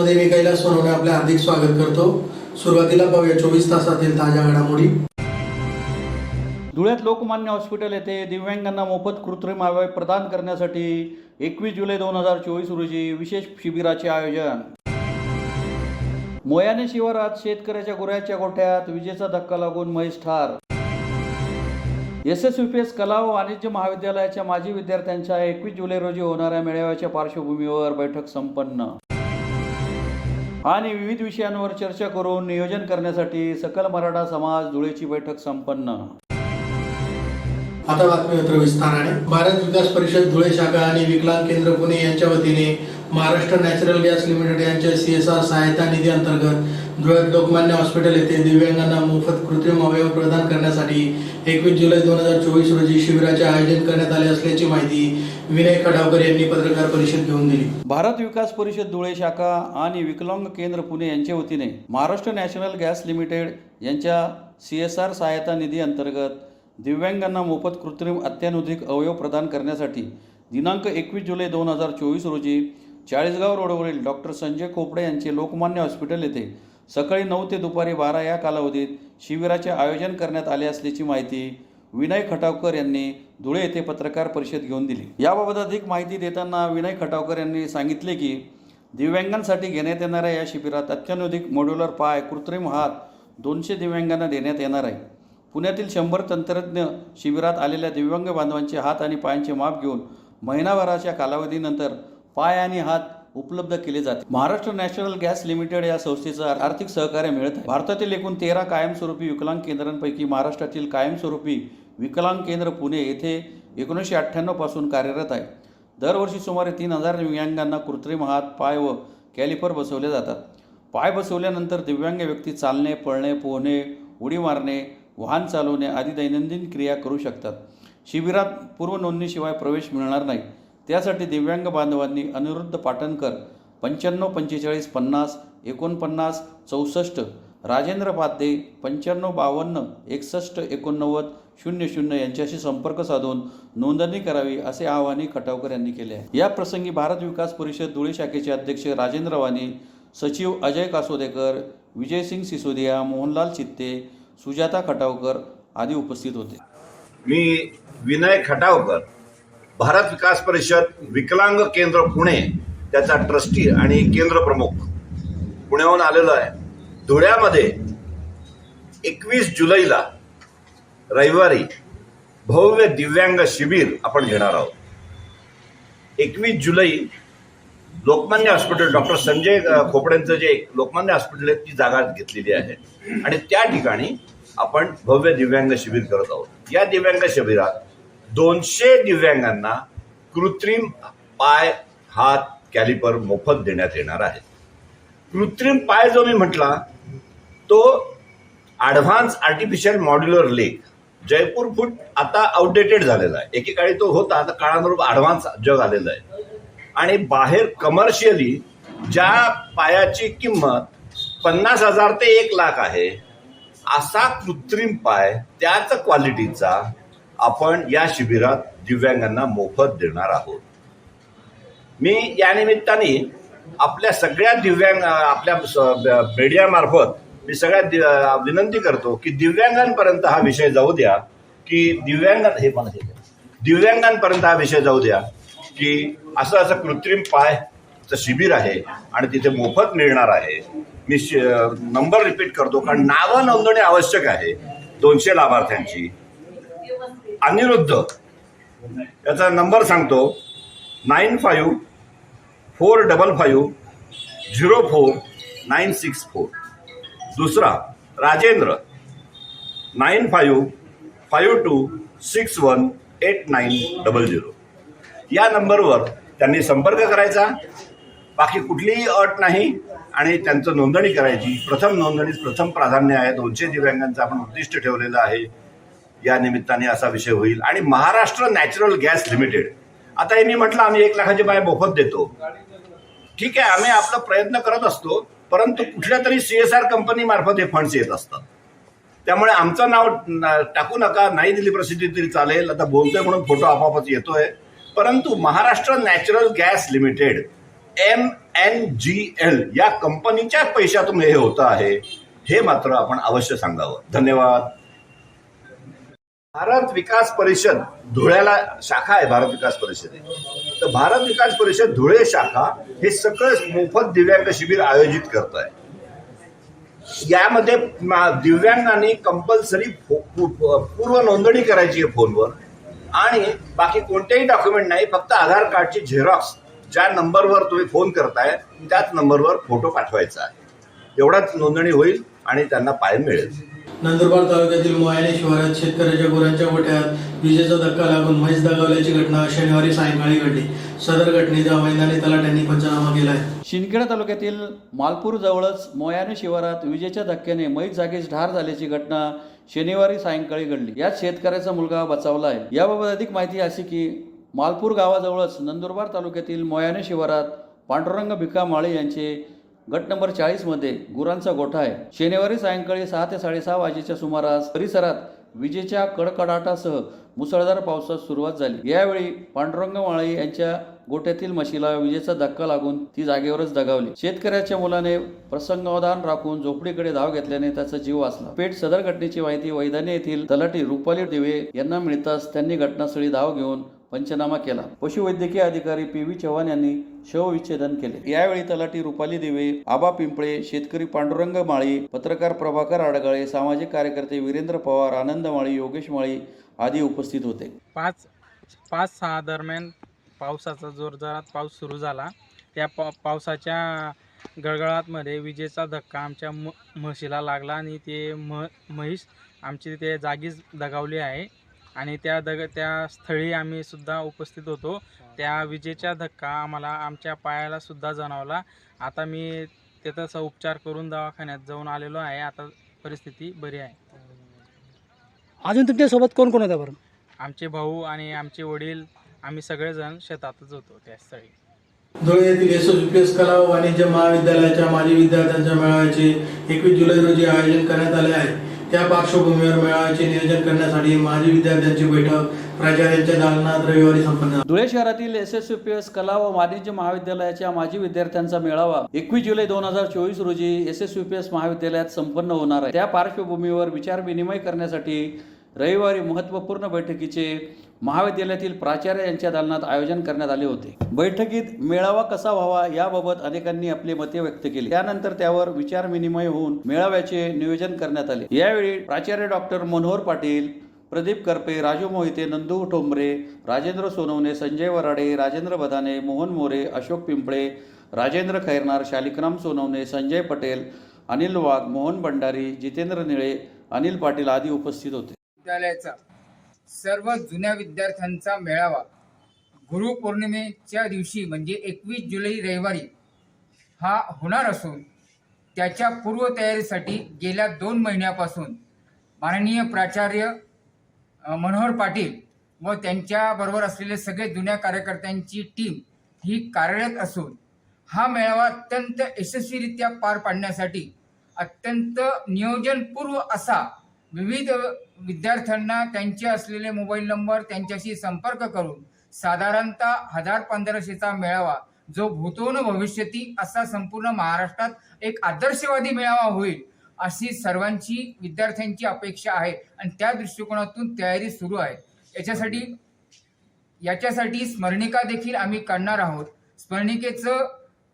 न्यूजमध्ये मी कैलास सोनवणे आपले हार्दिक स्वागत करतो। सुरुवातीला पाहूया 24 तासातील ताज्या घडामोडी। धुळ्यात लोकमान्य हॉस्पिटल येथे दिव्यांगांना मोफत कृत्रिम अवयव प्रदान करण्यासाठी 21 जुलै 2024 रोजी विशेष शिबिराचे आयोजन। मोयाने शिवारात शेतकऱ्याच्या गुराच्या गोठ्यात विजेचा धक्का लागून महेश ठार। SSVPS कला व वाणिज्य महाविद्यालयाच्या माजी विद्यार्थ्यांच्या 21 जुलै रोजी होणाऱ्या मेळाव्याच्या पार्श्वभूमीवर बैठक संपन्न आणि विविध विषयांवर चर्चा करून नियोजन करण्यासाठी सकल मराठा समाज धुळेची बैठक संपन्न। आता बातमीपत्र विस्ताराने। भारत विकास परिषद धुळे शाखा आणि विकलांग केंद्र पुणे यांच्या वतीने महाराष्ट्र नॅचरल गॅस लिमिटेड यांच्या CSR सहायता निधी अंतर्गत धुळ्यात लोकमान्य हॉस्पिटल येथे दिव्यांगांना मोफत कृत्रिम अवयव प्रदान करण्यासाठी 21 जुलै 2024 रोजी शिबिराचे आयोजन करण्यात आले असल्याची माहिती विनय खटावकर यांनी पत्रकार परिषद घेऊन दिली। भारत विकास परिषद धुळे शाखा आणि विकलांग केंद्र पुणे यांच्या वतीने महाराष्ट्र नॅशनल गॅस लिमिटेड यांच्या CSR सहायता निधी अंतर्गत दिव्यांगांना मोफत कृत्रिम अत्याधुनिक अवयव प्रदान करण्यासाठी दिनांक 21 जुलै 2024 रोजी चाळीसगाव रोडवरील डॉक्टर संजय खोपडे यांचे लोकमान्य हॉस्पिटल येथे सकाळी 9 ते दुपारी 12 या कालावधीत शिबिराचे आयोजन करण्यात आले असल्याची माहिती विनय खटावकर यांनी धुळे येथे पत्रकार परिषद घेऊन दिली। याबाबत अधिक माहिती देताना विनय खटावकर यांनी सांगितले की दिव्यांगांसाठी घेण्यात येणाऱ्या या शिबिरात अत्याधुनिक मॉड्युलर पाय कृत्रिम हात 200 दिव्यांगांना देण्यात येणार आहे। पुण्यातील 100 तंत्रज्ञ शिबिरात आलेल्या दिव्यांग बांधवांचे हात आणि पायांचे माप घेऊन महिनाभराच्या कालावधीनंतर पाय आणि हात उपलब्ध केले जाते। महाराष्ट्र नॅशनल गॅस लिमिटेड या संस्थेचं आर्थिक सहकार्य मिळत आहे। भारतातील एकूण 13 कायमस्वरूपी विकलांग केंद्रांपैकी महाराष्ट्रातील कायमस्वरूपी विकलांग केंद्र पुणे येथे 1998 पासून कार्यरत आहे। दरवर्षी सुमारे 3000 दिव्यांगांना कृत्रिम हात, पाय व कॅलिपर बसवले जातात। पाय बसवल्यानंतर दिव्यांग व्यक्ती चालणे, पळणे, पोहणे, उडी मारणे, वाहन चालवणे आदी दैनंदिन क्रिया करू शकतात। शिबिरात पूर्व नोंदणीशिवाय प्रवेश मिळणार नाही। त्यासाठी दिव्यांग बांधवांनी अनिरुद्ध पाटणकर 95 45 50 49 64, राजेंद्र पाध्ये 95 52 61 89 00 यांच्याशी संपर्क साधून नोंदणी करावी असे आवाहन खटावकर यांनी केले आहे। या प्रसंगी भारत विकास परिषद धुळे शाखेचे अध्यक्ष राजेंद्र वाणी, सचिव अजय कासोदेकर, विजयसिंग सिसोदिया, मोहनलाल चित्ते, सुजाता खटावकर आदी उपस्थित होते। मी विनय खटावकर, भारत विकास परिषद विकलांग केंद्र पुणे त्याचा ट्रस्टी आणि केंद्र प्रमुख पुण्याहून आलेलो आहे। धुळ्यामध्ये 21 जुलैला रविवारी भव्य दिव्यांग शिबिर आपण घेणार आहोत। 21 जुलै लोकमान्य हॉस्पिटल डॉक्टर संजय खोपडेंचं जे लोकमान्य हॉस्पिटल आहे ती जागा घेतलेली आहे आणि त्या ठिकाणी आपण भव्य दिव्यांग शिबिर करत आहोत। या दिव्यांग शिबिरात 200 दिव्यांगांना कृत्रिम पाय, हात, कॅलिपर मोफत देण्यात येणार आहे। कृत्रिम पाय जो मी म्हटला तो advance artificial modular leg, Jaipur foot आता आउटडेटेड झालेला आहे। एकेकाळी तो होता, आता काळानुरूप ॲडव्हान्स जग आलेलं आहे आणि बाहेर कमर्शियली ज्या पायाची किंमत 50,000 ते 1,00,000 आहे असा कृत्रिम पाय त्याच क्वालिटीचा आपण या शिबिरात दिव्यांगांना मोफत देणार आहोत। मी या निमित्ताने आपल्या सगळ्या दिव्यांग आपल्या मीडियामार्फत मी सगळ्या विनंती करतो की दिव्यांगांपर्यंत हा विषय जाऊ द्या, की दिव्यांगांपर्यंत हा विषय जाऊ द्या की असं कृत्रिम पायचं शिबिर आहे आणि तिथे मोफत मिळणार आहे। मी नंबर रिपीट करतो कारण नावं नोंदणी आवश्यक आहे। 200 लाभार्थ्यांची। अनिरुद्ध याचा नंबर सांगतो 9545504964। दुसरा राजेंद्र 9552618900। या नंबरवर त्यांनी संपर्क करायचा। बाकी कुठलीही अट नाही आणि त्यांचं नोंदणी करायची। प्रथम नोंदणीस प्रथम प्राधान्य आहे। 200 दिव्यांगांचं आपण उद्दिष्ट ठेवलेलं आहे। या निमित्ताने असा विषय होईल। आणि महाराष्ट्र नॅचरल गॅस लिमिटेड, आता यांनी म्हटलं आम्ही 1,00,000चे पाय मोफत देतो। ठीक आहे, आम्ही आपला प्रयत्न करत असतो, परंतु कुठल्या तरी CSR कंपनी मार्फत हे फंड्स येत असतात। त्यामुळे आमचं नाव टाकू नका, नाही दिली प्रसिद्धी तरी चालेल। आता बोलतोय म्हणून फोटो आपोआपच येतोय, परंतु Maharashtra natural gas limited MNGL या कंपनीच्या पैशातून हे होतं आहे, हे मात्र आपण अवश्य सांगावं. धन्यवाद. भारत विकास परिषद धुळ्याला शाखा आहे. भारत विकास परिषदेत तर भारत विकास परिषद धुळे शाखा हे सगळं मोफत दिव्यांग शिबिर आयोजित करत आहे. यामध्ये दिव्यांगांनी कंपल्सरी पूर्व नोंदणी करायची आहे फोनवर आणि बाकी कोणतेही डॉक्युमेंट नाही, फक्त आधार कार्डची झेरॉक्स ज्या नंबरवर तुम्ही फोन करताय त्याच नंबरवर फोटो पाठवायचा आहे. एवढाच नोंदणी होईल आणि त्यांना पाय मिळेल. नंदुरबार तालुक्यातील मोयाणे शिवारात शेतकऱ्याच्या गुरांच्या गोठ्यात विजेचा धक्का लागून म्हैस दगावल्याची घटना शनिवारी सायंकाळी घडली. सदर घटनेचा मैदानी तलाठ्यांनी पंचनामा केलाय. शिंदखेडा तालुक्यातील मालपूर जवळच मोयाणे शिवारात विजेच्या धक्क्याने म्हैस जागीच ठार झाल्याची घटना शनिवारी सायंकाळी घडली. यात शेतकऱ्याचा मुलगा बचावला आहे. याबाबत अधिक माहिती अशी की मालपूर गावाजवळच नंदुरबार तालुक्यातील मोयाणे शिवारात पांडुरंग भिका माळे यांचे गट नंबर 40 मध्ये गुरांचा गोठा आहे. शनिवारी सायंकाळी 6 ते 6:30 वाजेच्या सुमारास परिसरात विजेच्या कडकडाटासह मुसळधार पावसास सुरुवात झाली. यावेळी पांडुरंग माळे यांच्या गोठ्यातील म्हशीला विजेचा धक्का लागून ती जागेवरच दगावली. शेतकऱ्याच्या मुलाने प्रसंगावधान राखून झोपडीकडे धाव घेतल्याने त्याचा जीव वाचला. पेठ सदर घटनेची माहिती वैधाने येथील तलाठी रुपाली दिवे यांना मिळताच त्यांनी घटनास्थळी धाव घेऊन पंचनामा केला. पशुवैद्यकीय अधिकारी PV चव्हाण यांनी शवविच्छेदन केले. यावेळी तलाठी रुपाली दिवे, आबा पिंपळे, शेतकरी पांडुरंग माळी, पत्रकार प्रभाकर आडगळे, सामाजिक कार्यकर्ते वीरेंद्र पवार, आनंद माळी, योगेश माळी आदी उपस्थित होते. 5-6 दरम्यान पावसाचा जोरदारात पाऊस सुरू झाला. त्या पावसाच्या गळगळाटमध्ये विजेचा धक्का आमच्या म्हशीला लागला आणि ते म्हैस आमची ते जागीच दगावली आहे आणि त्या स्थळी आम्ही सुद्धा उपस्थित होतो. त्या विजेचा धक्का आम्हाला आमच्या पायाला सुद्धा जाणवला. आता मी त्याचा उपचार करून दवाखान्यात जाऊन आलेलो आहे. आता परिस्थिती बरी आहे. अजून तुमच्यासोबत कोण कोण होता बरं? आमचे भाऊ आणि आमचे वडील, आम्ही सगळेजण शेतातच होतो त्या स्थळी. धुळे येथील SOGPS कला व वाणिज्य महाविद्यालयाच्या माजी विद्यार्थ्यांच्या मेळाव्याचे 21 जुलै रोजी आयोजन करण्यात आले आहे. त्या पार्श्वभूमीवर मेळाव्याचे नियोजन करण्यासाठी माजी विद्यार्थ्यांची बैठक प्राचार्यांच्या दालनात रविवारी संपन्न झाली. धुळे शहरातील SSUPS कला व वाणिज्य महाविद्यालयाच्या माजी विद्यार्थ्यांचा मेळावा 21 जुलै 2024 रोजी SSUPS महाविद्यालयात संपन्न होणार आहे. त्या पार्श्वभूमीवर विचारविनिमय करण्यासाठी रविवारी महत्त्वपूर्ण बैठकीचे महाविद्यालयातील प्राचार्य यांच्या दालनात आयोजन करण्यात आले होते. बैठकीत मेळावा कसा व्हावा याबाबत अनेकांनी आपली मते व्यक्त केली. त्यानंतर त्यावर विचारविनिमय होऊन मेळाव्याचे नियोजन करण्यात आले. यावेळी प्राचार्य डॉक्टर मनोहर पाटील, प्रदीप करपे, राजू मोहिते, नंदू ठोंबरे, राजेंद्र सोनवणे, संजय वराडे, राजेंद्र बदाने, मोहन मोरे, अशोक पिंपळे, राजेंद्र खैरनार, शालिकराम सोनवणे, संजय पटेल, अनिल वाघ, मोहन भंडारी, जितेंद्र निळे, अनिल पाटील आदी उपस्थित होते. विद्यालयाचा सर्व जुन्या विद्यार्थ्यांचा मेळावा गुरुपौर्णिमेच्या दिवशी म्हणजे 21 जुलै रविवारी हा होणार असून त्याच्या पूर्वतयारीसाठी गेल्या 2 महिन्यापासून माननीय प्राचार्य मनोहर पाटील व त्यांच्याबरोबर असलेले सगळे जुन्या कार्यकर्त्यांची टीम ही कार्यरत असून हा मेळावा अत्यंत यशस्वीरित्या पार पाडण्यासाठी अत्यंत नियोजनपूर्व असा विविध विद्यार्थ्यांना त्यांचे असलेले मोबाईल नंबर त्यांच्याशी संपर्क करून साधारणतः 1000-1500चा मेळावा जो भूतो न भविष्यती असा संपूर्ण महाराष्ट्रात एक आदर्शवादी मेळावा होईल अशी सर्वांची विद्यार्थ्यांची अपेक्षा आहे आणि त्या दृष्टिकोनातून तयारी सुरू आहे. याच्यासाठी स्मरणिका देखील आम्ही काढणार आहोत. स्मरणिकेचं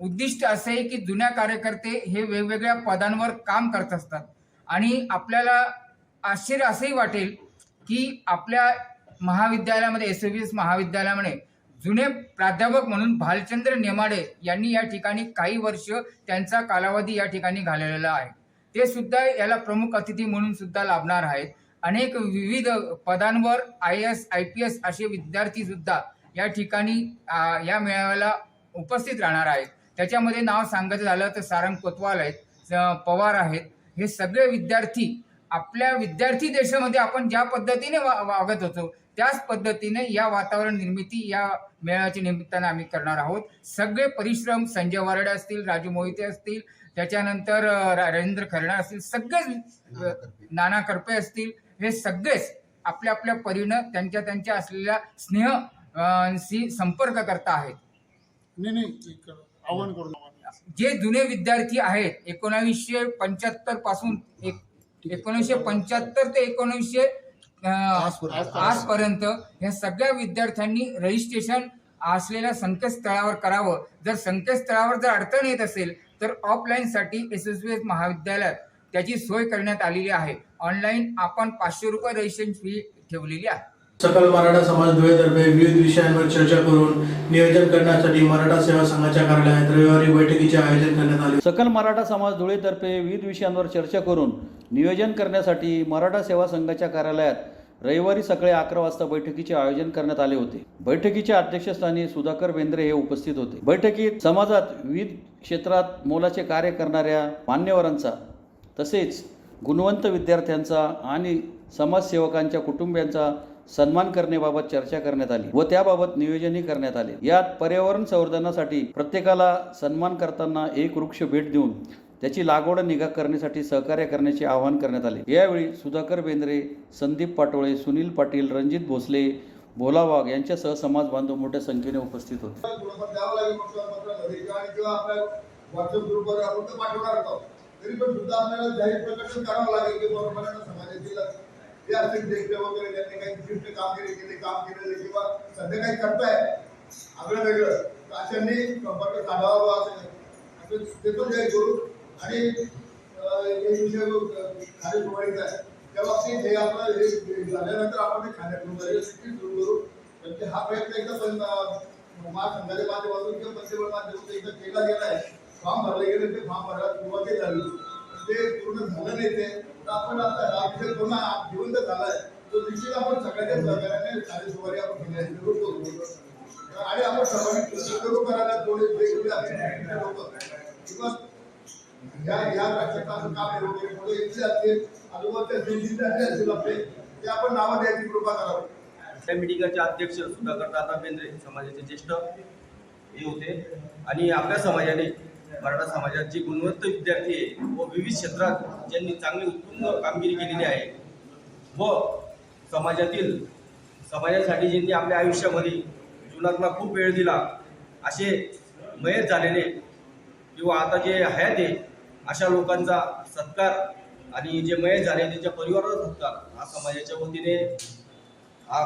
उद्दिष्ट असं आहे की जुन्या कार्यकर्ते हे वेगवेगळ्या पदांवर काम करत असतात आणि आपल्याला आश्चर्य असंही वाटेल की आपल्या महाविद्यालयामध्ये SOPS महाविद्यालयामध्ये जुने प्राध्यापक म्हणून भालचंद्र नेमाडे यांनी या ठिकाणी काही वर्ष त्यांचा कालावधी या ठिकाणी घालवलेला आहे. ते सुद्धा याला प्रमुख अतिथी म्हणून सुद्धा लाभणार आहेत. अनेक विविध पदांवर IAS IPS असे विद्यार्थी सुद्धा या ठिकाणी या मेळाव्याला उपस्थित राहणार आहेत. त्याच्यामध्ये नाव सांगायचं झालं तर सारंग कोतवाल आहेत, पवार आहेत. हे सगळे विद्यार्थी आपल्या विद्यार्थी देशामध्ये आपण ज्या पद्धतीने वागत होतो त्याच पद्धतीने या वातावरण निर्मिती या मेळाव्याच्या निमित्तानं आम्ही करणार आहोत. सगळे परिश्रम संजय वराडे असतील, राजू मोहिते असतील, त्याच्यानंतर राजेंद्र खैरनार असतील, सगळेच नाना करपे असतील, हे सगळेच आपल्या आपल्या परीनं त्यांच्या असलेल्या स्नेहशी संपर्क करता आहेत. नाही आव्हान करून जे जुने विद्यार्थी आहेत 1975 पासून 1975 ते 1900 आजपर्यंत ह्या सगळ्या विद्यार्थ्यांनी रजिस्ट्रेशन असलेल्या संकेतस्थळावर करावं. जर संकेतस्थळावर जर अडचण येत असेल तर ऑफलाईनसाठी SSVS महाविद्यालयात त्याची सोय करण्यात आलेली आहे. ऑनलाईन आपण 500 रुपये रजिस्ट्रेशन फी ठेवलेली आहे. सकल मराठा समाज धुळेतर्फे विविध विषयांवर चर्चा करून नियोजन करण्यासाठी मराठा सेवा संघाच्या कार्यालयात रविवारी बैठकीचे आयोजन करण्यात आले. सकल मराठा समाज धुळेतर्फे विविध विषयांवर चर्चा करून नियोजन करण्यासाठी मराठा सेवा संघाच्या कार्यालयात रविवारी सकाळी 11 वाजता बैठकीचे आयोजन करण्यात आले होते. बैठकीच्या अध्यक्षस्थानी सुधाकर बेंद्रे हे उपस्थित होते. बैठकीत समाजात विविध क्षेत्रात मोलाचे कार्य करणाऱ्या मान्यवरांचा तसेच गुणवंत विद्यार्थ्यांचा आणि समाजसेवकांच्या कुटुंबियांचा सन्मान करण्याबाबत चर्चा करण्यात आली व त्याबाबत नियोजनही करण्यात आले. यात पर्यावरण संवर्धनासाठी प्रत्येकाला सन्मान करताना एक वृक्ष भेट देऊन त्याची लागवड निगा करण्यासाठी सहकार्य करण्याचे आवाहन करण्यात आले. यावेळी सुधाकर बेंद्रे, संदीप पाटोळे, सुनील पाटील, रणजित भोसले, भोला वाघ यांच्यासह समाज बांधव मोठ्या संख्येने उपस्थित होते. तरी पण सुद्धा आपल्याला जाहीर प्रकट करावं लागेल की बाबा मराठा समाजातील जे असेल ज्येष्ठ वगैरे त्यांनी काही विशिष्ट कामगिरी केली, काम केलेले किंवा सध्या काही करताय आगळं वेगळं तर अशांनी संपर्क साधावा असं त्याचं जाहीर करू. आणि हे विषय खाली सोडायचा आहे त्या बाबतीत हे आपलं हे झाल्यानंतर आपण ते खाण्यात सुरू करू. म्हणजे हा प्रयत्न एकदा पण महासंघाच्या माध्यमातून किंवा पंचबळ माध्यमातून एकदा केला गेला आहे. फॉर्म भरले गेले ते फॉर्म भरायला सुरुवात झाली ते पूर्ण झालं नाही ते तर आपण आता विषय पूर्ण जिवंत झालाय तो निश्चित आपण सगळ्याच्या सहकार्याने कार्यसुवारी आपण घेण्याची जरूर करू. आणि आपण सर्वांनी सुरू करायला थोडे वेगवेगळे लोक किंवा या राष्ट्राचं काम वगैरे थोडे इथले असतील आजूबाजूच्या जिल्ह्यातले असतील आपले ते आपण नावं द्यायची कृपा करावी. त्या मिटिंगचे अध्यक्ष सुधाकर दादा बेंद्रे समाजाचे ज्येष्ठ हे होते. आणि आपल्या समाजाने मराठा समाजात जे गुणवंत विद्यार्थी आहे व विविध क्षेत्रात ज्यांनी चांगली उत्तुंग कामगिरी केलेली आहे व समाजासाठी ज्यांनी आपल्या आयुष्यामध्ये जीवनातला खूप वेळ दिला असे मयत झालेले किंवा आता जे हयात आहे अशा लोकांचा सत्कार आणि जे मयत झाले त्यांच्या परिवाराचा सत्कार हा समाजाच्या वतीने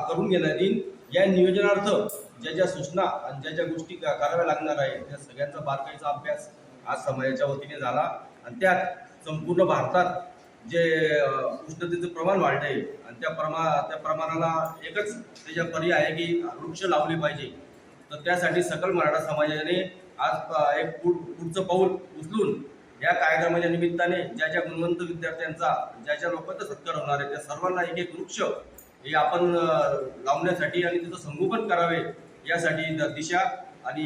करून घेण्यात येईल. या नियोजनार्थ ज्या ज्या सूचना आणि ज्या ज्या गोष्टी कराव्या लागणार आहे त्या सगळ्यांचा बारकाईचा अभ्यास आज समाजाच्या वतीने झाला. आणि त्यात संपूर्ण भारतात जे उष्णतेचं प्रमाण वाढलं आहे आणि त्या प्रमाणाला एकच त्याच्या पर्याय आहे की वृक्ष लावले पाहिजे. तर त्यासाठी सकल मराठा समाजाने आज एक पुढचं पाऊल उचलून या कार्यक्रमाच्या निमित्ताने ज्या ज्या गुणवंत विद्यार्थ्यांचा ज्या ज्या लोकांचा सत्कार होणार आहे त्या सर्वांना एक एक वृक्ष हे आपण लावण्यासाठी आणि त्याचं संगोपन करावे यासाठी दिशा आणि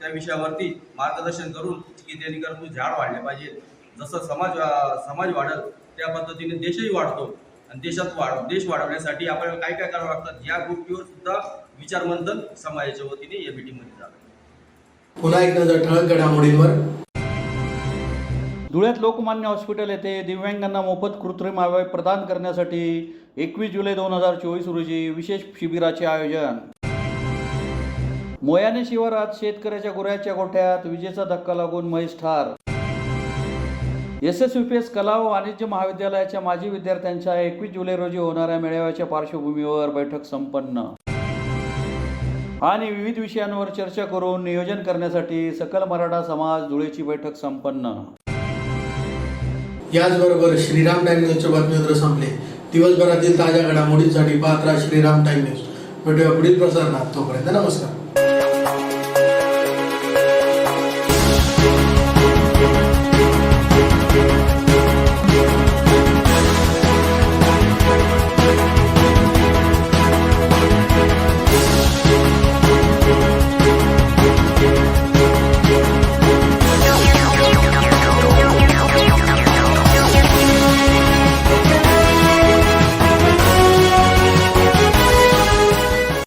त्या विषयावरती मार्गदर्शन करून की जेणेकरून झाड वाढले पाहिजे. जसं समाज वाढेल त्या पद्धतीने देशही वाढतो आणि देश वाढवण्यासाठी आपल्याला काय काय करावं लागतात या गोष्टीवर सुद्धा विचारमंथन समाजाच्या वतीने या मीटिंगमध्ये झालं. पुन्हा एक नजर ठळक घडामोडींवर. धुळ्यात लोकमान्य हॉस्पिटल येथे दिव्यांगांना मोफत कृत्रिम अवयव प्रदान करण्यासाठी 21 जुलै 2024 रोजी विशेष शिबिराचे आयोजन. मोयाने शिवारात शेतकऱ्याच्या गुऱ्याच्या गोठ्यात विजेचा धक्का लागून महेश ठार. SSVPS कला व वाणिज्य महाविद्यालयाच्या माजी विद्यार्थ्यांच्या 21 जुलै रोजी होणाऱ्या मेळाव्याच्या पार्श्वभूमीवर बैठक संपन्न. आणि विविध विषयांवर चर्चा करून नियोजन करण्यासाठी सकल मराठा समाज धुळेची बैठक संपन्न. याचबरोबर श्रीराम टाइम न्यूजच्या बातमीपत्र संपले. दिवसभरातील ताज्या घडामोडींसाठी पाहत राहा श्रीराम टाइम न्यूज. भेटूया पुढील प्रसारणात. तोपर्यंत नमस्कार.